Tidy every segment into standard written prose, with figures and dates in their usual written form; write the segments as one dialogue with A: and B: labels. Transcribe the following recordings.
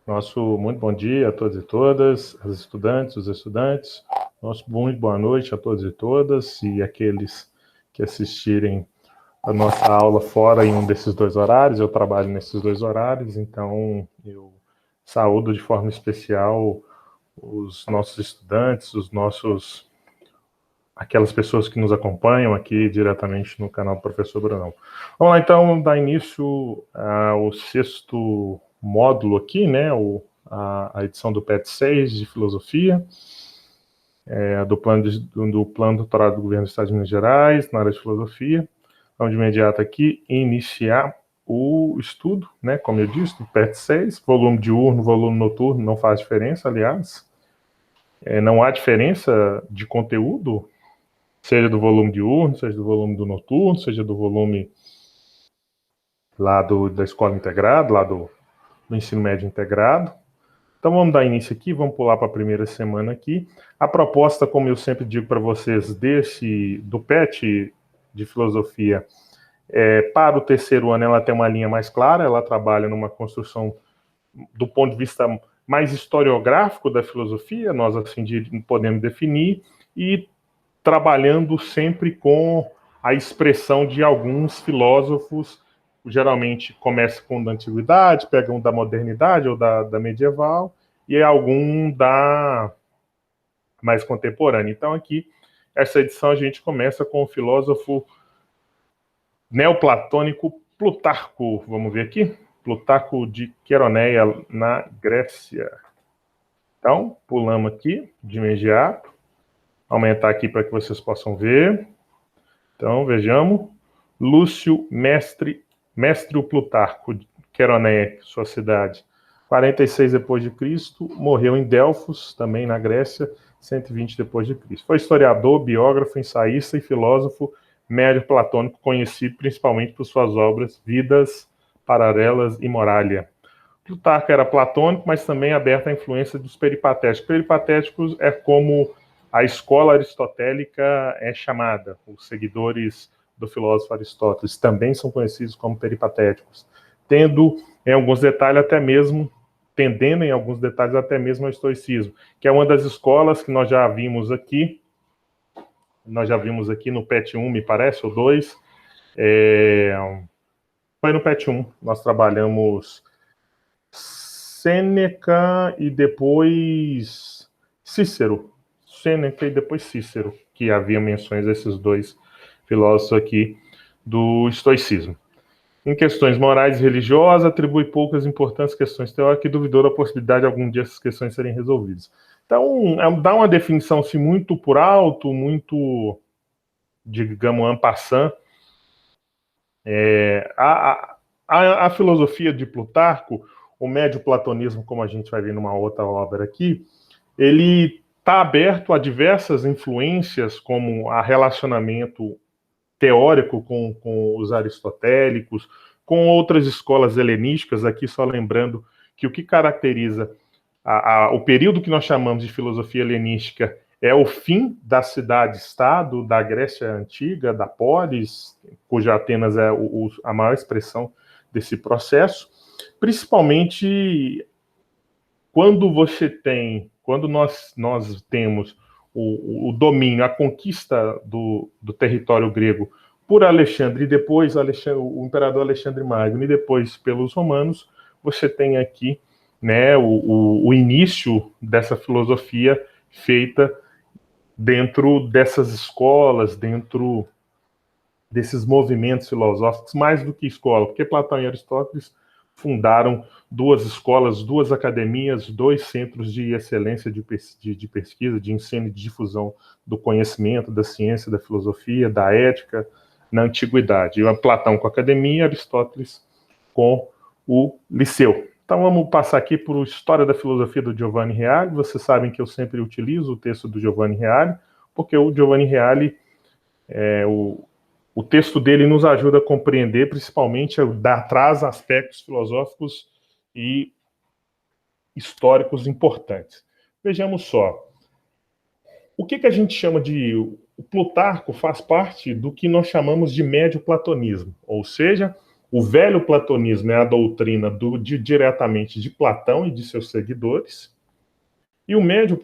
A: Nosso muito bom dia a todos e todas, as estudantes, os estudantes. Nosso muito boa noite a todos e todas e aqueles que assistirem a nossa aula fora em um desses dois horários. Eu trabalho nesses dois horários, então eu saúdo de forma especial os nossos estudantes, aquelas pessoas que nos acompanham aqui diretamente no canal do Professor Brunão. Vamos lá, então, dar início ao sexto módulo aqui, né, a edição do PET 6 de Filosofia, do plano doutorado do Governo do Estado de Minas Gerais, na área de Filosofia. Vamos de imediato aqui iniciar o estudo, né, como eu disse, do PET 6, volume diurno, volume noturno, não faz diferença, aliás. Não há diferença de conteúdo, seja do volume diurno, seja do volume do noturno, seja do volume lá da escola integrada, lá do ensino médio integrado. Então vamos dar início aqui, vamos pular para a primeira semana aqui. A proposta, como eu sempre digo para vocês, do PET de filosofia, para o terceiro ano ela tem uma linha mais clara, ela trabalha numa construção do ponto de vista mais historiográfico da filosofia, nós assim podemos definir, e trabalhando sempre com a expressão de alguns filósofos, geralmente começa com da antiguidade, pega um da modernidade ou da medieval, e algum da mais contemporânea. Então aqui, essa edição a gente começa com o filósofo neoplatônico Plutarco, vamos ver aqui, Plutarco de Queroneia, na Grécia. Então, pulamos aqui de imediato, aumentar aqui para que vocês possam ver. Então, vejamos. Lúcio Mestre Plutarco, Queroneia, sua cidade. 46 depois de Cristo, morreu em Delfos, também na Grécia, 120 depois de Cristo. Foi historiador, biógrafo, ensaísta e filósofo médio platônico, conhecido principalmente por suas obras Vidas Paralelas e Moralia. Plutarco era platônico, mas também aberto à influência dos peripatéticos. Peripatéticos é como a escola aristotélica é chamada. Os seguidores do filósofo Aristóteles também são conhecidos como peripatéticos, tendendo em alguns detalhes até mesmo ao estoicismo, que é uma das escolas que nós já vimos aqui no PET 1, me parece, ou 2. Foi no PET 1, nós trabalhamos Sêneca e depois Cícero. Sêneca e depois Cícero, que havia menções desses dois filósofos aqui do estoicismo. Em questões morais e religiosas, atribui poucas importâncias questões teóricas e duvidou da possibilidade de algum dia essas questões serem resolvidas. Então, dá uma definição assim, muito por alto, muito, digamos, en passant. A filosofia de Plutarco, o médio platonismo, como a gente vai ver numa outra obra aqui, ele está aberto a diversas influências, como a relacionamento teórico com os aristotélicos, com outras escolas helenísticas, aqui só lembrando que o que caracteriza o período que nós chamamos de filosofia helenística é o fim da cidade-estado da Grécia Antiga, da Polis, cuja Atenas é a maior expressão desse processo, principalmente quando nós temos o domínio, a conquista do território grego por Alexandre e depois o imperador Alexandre Magno e depois pelos romanos, você tem aqui, né, o início dessa filosofia feita dentro dessas escolas, dentro desses movimentos filosóficos, mais do que escola, porque Platão e Aristóteles fundaram duas escolas, duas academias, dois centros de excelência de pesquisa, de ensino e de difusão do conhecimento, da ciência, da filosofia, da ética na antiguidade. Platão com a academia, Aristóteles com o liceu. Então vamos passar aqui por História da Filosofia do Giovanni Reale. Vocês sabem que eu sempre utilizo o texto do Giovanni Reale, porque o Giovanni Reale, o texto dele nos ajuda a compreender, principalmente, traz aspectos filosóficos e históricos importantes. Vejamos só. O que a gente chama de... O Plutarco faz parte do que nós chamamos de médio platonismo, ou seja, O velho platonismo é a doutrina diretamente de Platão e de seus seguidores. E o médio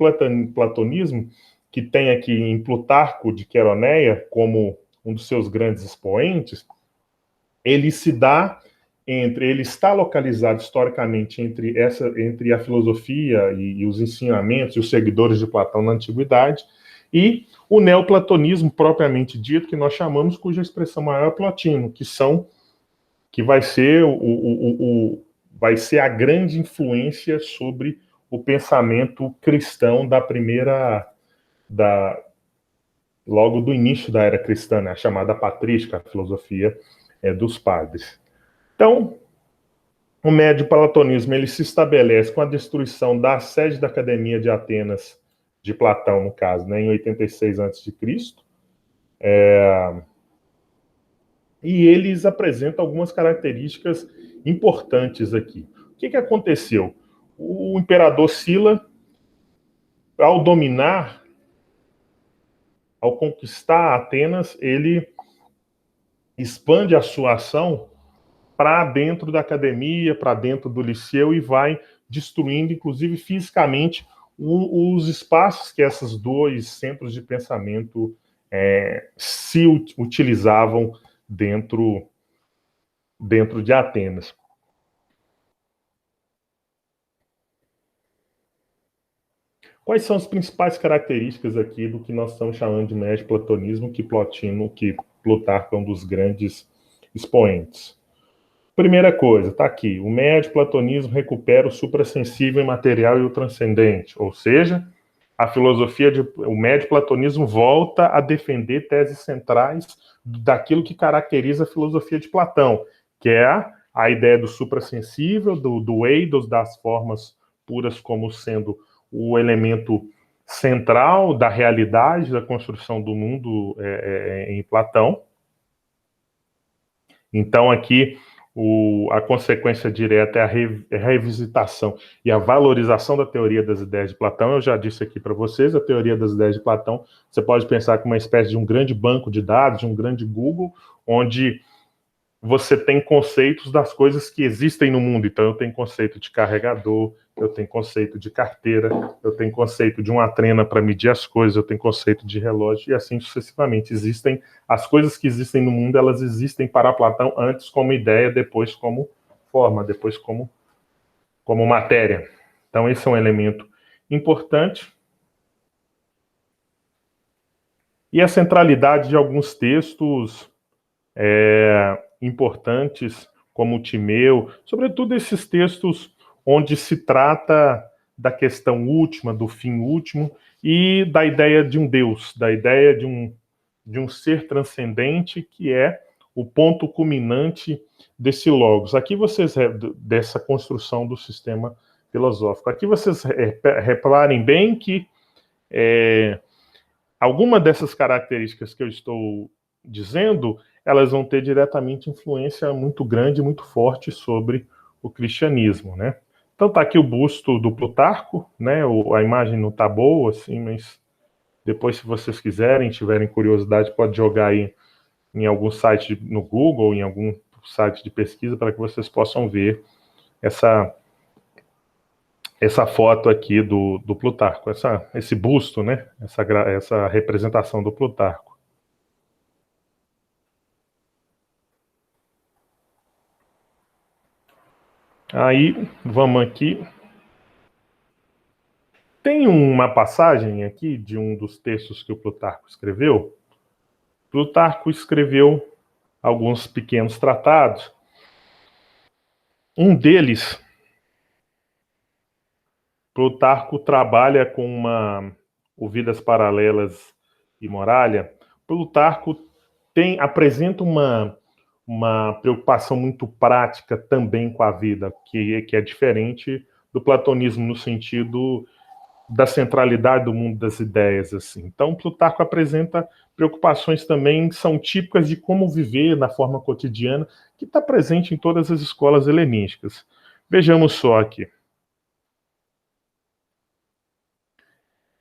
A: platonismo, que tem aqui em Plutarco de Queroneia como um dos seus grandes expoentes, ele se dá ele está localizado historicamente entre a filosofia e os ensinamentos e os seguidores de Platão na antiguidade, e o neoplatonismo propriamente dito, que nós chamamos, cuja expressão maior é Plotino, que vai ser vai ser a grande influência sobre o pensamento cristão logo do início da era cristã, né, a chamada patrística, a filosofia dos padres. Então, o médio platonismo ele se estabelece com a destruição da sede da Academia de Atenas, de Platão, no caso, né, em 86 a.C. E eles apresentam algumas características importantes aqui. O que aconteceu? O imperador Sila, ao dominar, ao conquistar Atenas, ele expande a sua ação para dentro da academia, para dentro do liceu, e vai destruindo, inclusive fisicamente, os espaços que esses dois centros de pensamento se utilizavam dentro de Atenas. Quais são as principais características aqui do que nós estamos chamando de médio platonismo, que Plutarco é um dos grandes expoentes? Primeira coisa, está aqui, o médio platonismo recupera o suprassensível, imaterial e o transcendente, ou seja, o médio platonismo volta a defender teses centrais daquilo que caracteriza a filosofia de Platão, que é a ideia do suprassensível, do eidos, das formas puras como sendo o elemento central da realidade, da construção do mundo em Platão. Então, aqui, a consequência direta é a revisitação e a valorização da teoria das ideias de Platão. Eu já disse aqui para vocês, a teoria das ideias de Platão, você pode pensar como uma espécie de um grande banco de dados, de um grande Google, onde você tem conceitos das coisas que existem no mundo. Então, eu tenho conceito de carregador, eu tenho conceito de carteira, eu tenho conceito de uma trena para medir as coisas, eu tenho conceito de relógio, e assim sucessivamente. As coisas que existem no mundo, elas existem para Platão antes como ideia, depois como forma, depois como matéria. Então, esse é um elemento importante. E a centralidade de alguns textos importantes, como o Timeu, sobretudo esses textos onde se trata da questão última, do fim último, e da ideia de um Deus, da ideia de um ser transcendente, que é o ponto culminante desse logos. Aqui vocês, dessa construção do sistema filosófico, aqui vocês reparem bem que alguma dessas características que eu estou dizendo, elas vão ter diretamente influência muito grande, muito forte sobre o cristianismo, né? Então tá aqui o busto do Plutarco, né? A imagem não tá boa, assim, mas depois, se vocês quiserem, tiverem curiosidade, pode jogar aí em algum site no Google, em algum site de pesquisa, para que vocês possam ver essa foto aqui do Plutarco, esse busto, né? Essa representação do Plutarco. Aí, vamos aqui. Tem uma passagem aqui de um dos textos que o Plutarco escreveu. Plutarco escreveu alguns pequenos tratados. Um deles, Plutarco trabalha com o Vidas Paralelas e Moralia. Plutarco apresenta uma preocupação muito prática também com a vida, que é diferente do platonismo no sentido da centralidade do mundo das ideias, assim. Então, Plutarco apresenta preocupações também que são típicas de como viver na forma cotidiana, que está presente em todas as escolas helenísticas. Vejamos só aqui.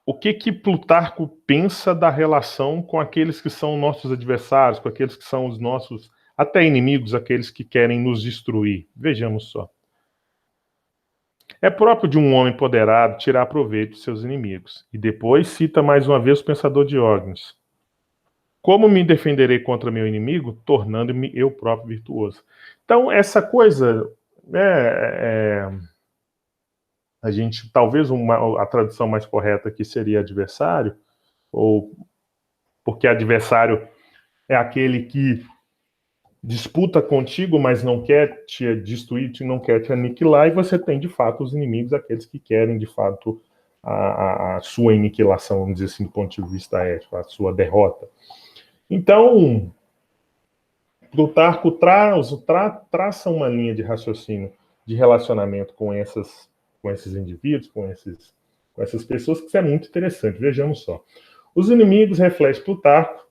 A: O que Plutarco pensa da relação com aqueles que são nossos adversários, com aqueles que são os nossos até inimigos, aqueles que querem nos destruir. Vejamos só. É próprio de um homem poderado tirar proveito de seus inimigos. E depois cita mais uma vez o pensador Diógenes. Como me defenderei contra meu inimigo? Tornando-me eu próprio virtuoso. Então, essa coisa, a gente, talvez a tradução mais correta aqui seria adversário, ou porque adversário é aquele que disputa contigo, mas não quer te destruir, não quer te aniquilar, e você tem, de fato, os inimigos, aqueles que querem, de fato, a sua aniquilação, vamos dizer assim, do ponto de vista ético, a sua derrota. Então, Plutarco traça uma linha de raciocínio, de relacionamento com esses indivíduos, com essas pessoas, que é muito interessante. Vejamos só. Os inimigos, reflete Plutarco,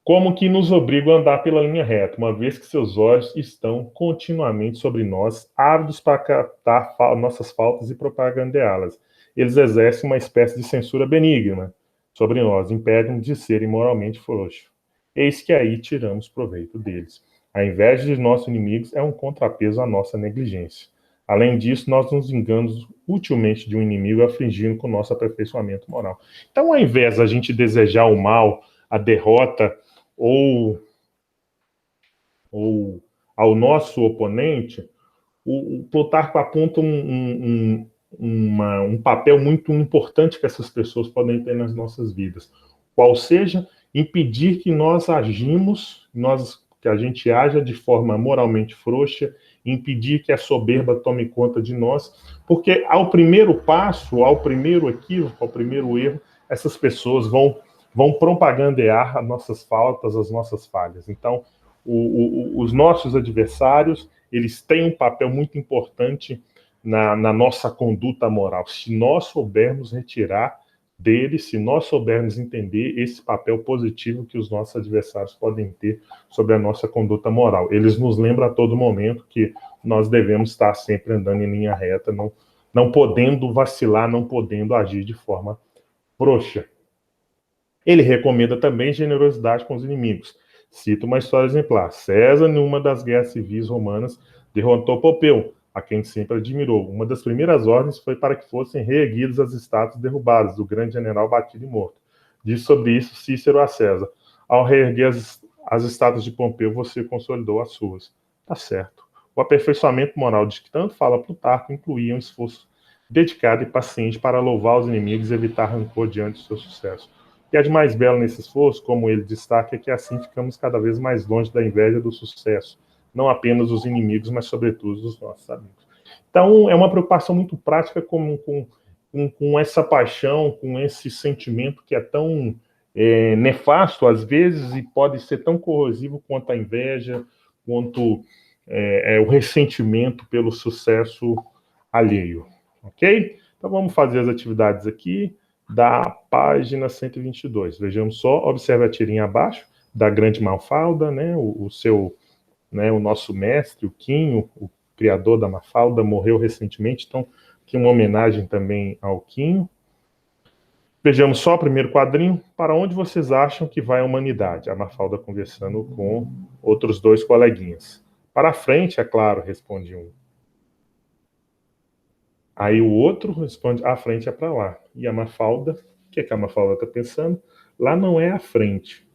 A: como que nos obrigam a andar pela linha reta, uma vez que seus olhos estão continuamente sobre nós, ávidos para captar nossas faltas e propagandeá-las. Eles exercem uma espécie de censura benigna sobre nós, impedem-nos de ser imoralmente frouxos. Eis que aí tiramos proveito deles. A inveja de nossos inimigos é um contrapeso à nossa negligência. Além disso, nós nos vingamos utilmente de um inimigo, afligindo com o nosso aperfeiçoamento moral. Então, ao invés da gente desejar o mal, a derrota, ou ao nosso oponente, o Plutarco aponta um papel muito importante que essas pessoas podem ter nas nossas vidas, qual seja impedir que nós que a gente haja de forma moralmente frouxa, impedir que a soberba tome conta de nós, porque ao primeiro passo, ao primeiro equívoco, ao primeiro erro, essas pessoas vão propagandear as nossas faltas, as nossas falhas. Então, os nossos adversários, eles têm um papel muito importante na nossa conduta moral. Se nós soubermos retirar deles, se nós soubermos entender esse papel positivo que os nossos adversários podem ter sobre a nossa conduta moral. Eles nos lembram a todo momento que nós devemos estar sempre andando em linha reta, não podendo vacilar, não podendo agir de forma frouxa. Ele recomenda também generosidade com os inimigos. Cita uma história exemplar. César, numa das guerras civis romanas, derrotou Popeu, a quem sempre admirou. Uma das primeiras ordens foi para que fossem reerguidas as estátuas derrubadas do grande general batido e morto. Diz sobre isso Cícero a César. Ao reerguer as estátuas de Pompeu, você consolidou as suas. Tá certo. O aperfeiçoamento moral de que tanto fala Plutarco incluía um esforço dedicado e paciente para louvar os inimigos e evitar rancor diante do seu sucesso. O que é de mais belo nesse esforço, como ele destaca, é que assim ficamos cada vez mais longe da inveja do sucesso, não apenas dos inimigos, mas sobretudo dos nossos amigos. Então, é uma preocupação muito prática com essa paixão, com esse sentimento que é tão nefasto às vezes e pode ser tão corrosivo quanto a inveja, quanto o ressentimento pelo sucesso alheio, ok? Então, vamos fazer as atividades aqui da página 122. Vejamos só, observe a tirinha abaixo da grande Mafalda, né? O nosso mestre, o Quinho, o criador da Mafalda, morreu recentemente, então aqui uma homenagem também ao Quinho. Vejamos só o primeiro quadrinho. Para onde vocês acham que vai a humanidade? A Mafalda conversando com outros dois coleguinhas. Para a frente, é claro, responde um. Aí o outro responde, a frente é para lá. E a Mafalda, o que a Mafalda está pensando? Lá não é a frente.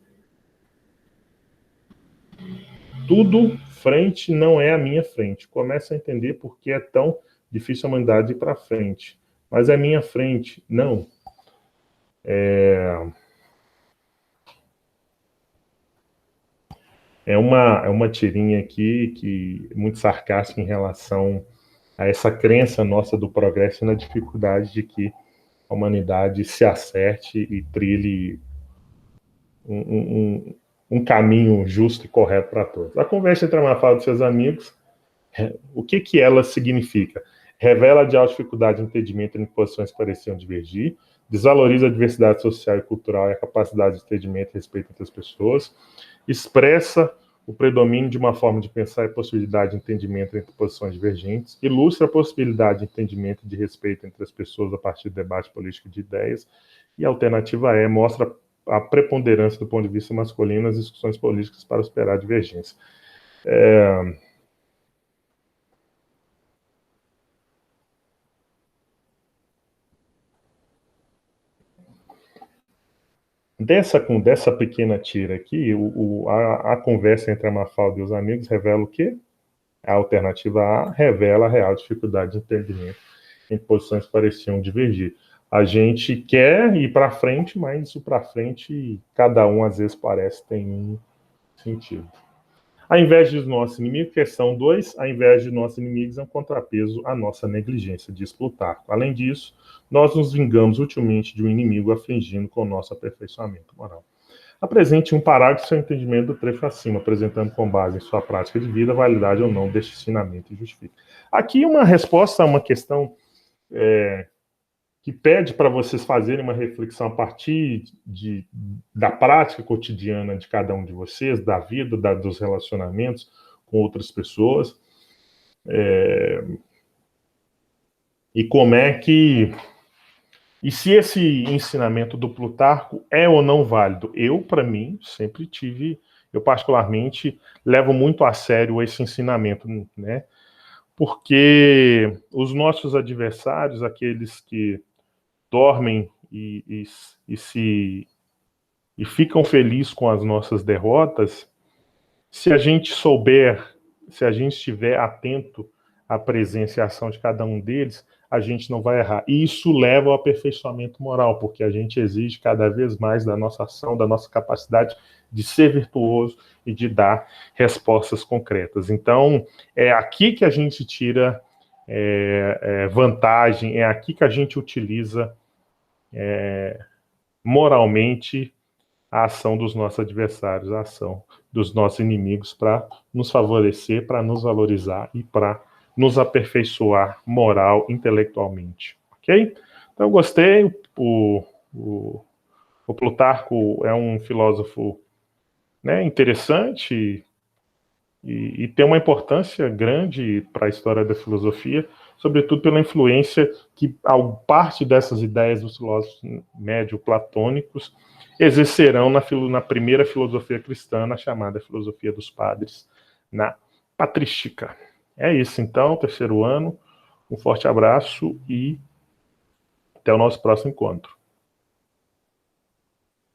A: Tudo frente não é a minha frente. Começa a entender por que é tão difícil a humanidade ir para frente. Mas é a minha frente. Não. É uma tirinha aqui que muito sarcástica em relação a essa crença nossa do progresso e na dificuldade de que a humanidade se acerte e trilhe um caminho justo e correto para todos. A conversa entre a Mafalda e seus amigos, o que ela significa? Revela a dificuldade de entendimento em posições que pareciam divergir, desvaloriza a diversidade social e cultural e a capacidade de entendimento e respeito entre as pessoas, expressa o predomínio de uma forma de pensar e a possibilidade de entendimento entre posições divergentes, ilustra a possibilidade de entendimento e de respeito entre as pessoas a partir do debate político de ideias, e a alternativa mostra a preponderância do ponto de vista masculino nas discussões políticas para superar a divergência. Dessa pequena tira aqui, a conversa entre a Mafalda e os amigos revela o quê? A alternativa A revela a real dificuldade de entendimento em posições que pareciam divergir. A gente quer ir para frente, mas isso para frente, cada um às vezes parece ter um sentido. A inveja dos nossos inimigos, questão 2, a inveja de nossos inimigos é um contrapeso à nossa negligência, diz Plutarco. Além disso, nós nos vingamos utilmente de um inimigo afligindo com o nosso aperfeiçoamento moral. Apresente um parágrafo seu entendimento do trecho acima, apresentando com base em sua prática de vida a validade ou não deste ensinamento e justifica. Aqui uma resposta a uma questão que pede para vocês fazerem uma reflexão a partir da prática cotidiana de cada um de vocês, da vida, dos relacionamentos com outras pessoas, e como é que... E se esse ensinamento do Plutarco é ou não válido? Eu, para mim, sempre tive... Eu, particularmente, levo muito a sério esse ensinamento, né? Porque os nossos adversários, aqueles que dormem e ficam felizes com as nossas derrotas, se a gente souber, se a gente estiver atento à presença e à ação de cada um deles, a gente não vai errar. E isso leva ao aperfeiçoamento moral, porque a gente exige cada vez mais da nossa ação, da nossa capacidade de ser virtuoso e de dar respostas concretas. Então, é aqui que a gente tira vantagem, é aqui que a gente utiliza moralmente a ação dos nossos adversários, a ação dos nossos inimigos para nos favorecer, para nos valorizar e para nos aperfeiçoar moral, intelectualmente. Ok? Então, eu gostei. O Plutarco é um filósofo, né, interessante e tem uma importância grande para a história da filosofia, sobretudo pela influência que parte dessas ideias dos filósofos médio-platônicos exercerão na primeira filosofia cristã, na chamada filosofia dos padres, na patrística. É isso, então, terceiro ano. Um forte abraço e até o nosso próximo encontro.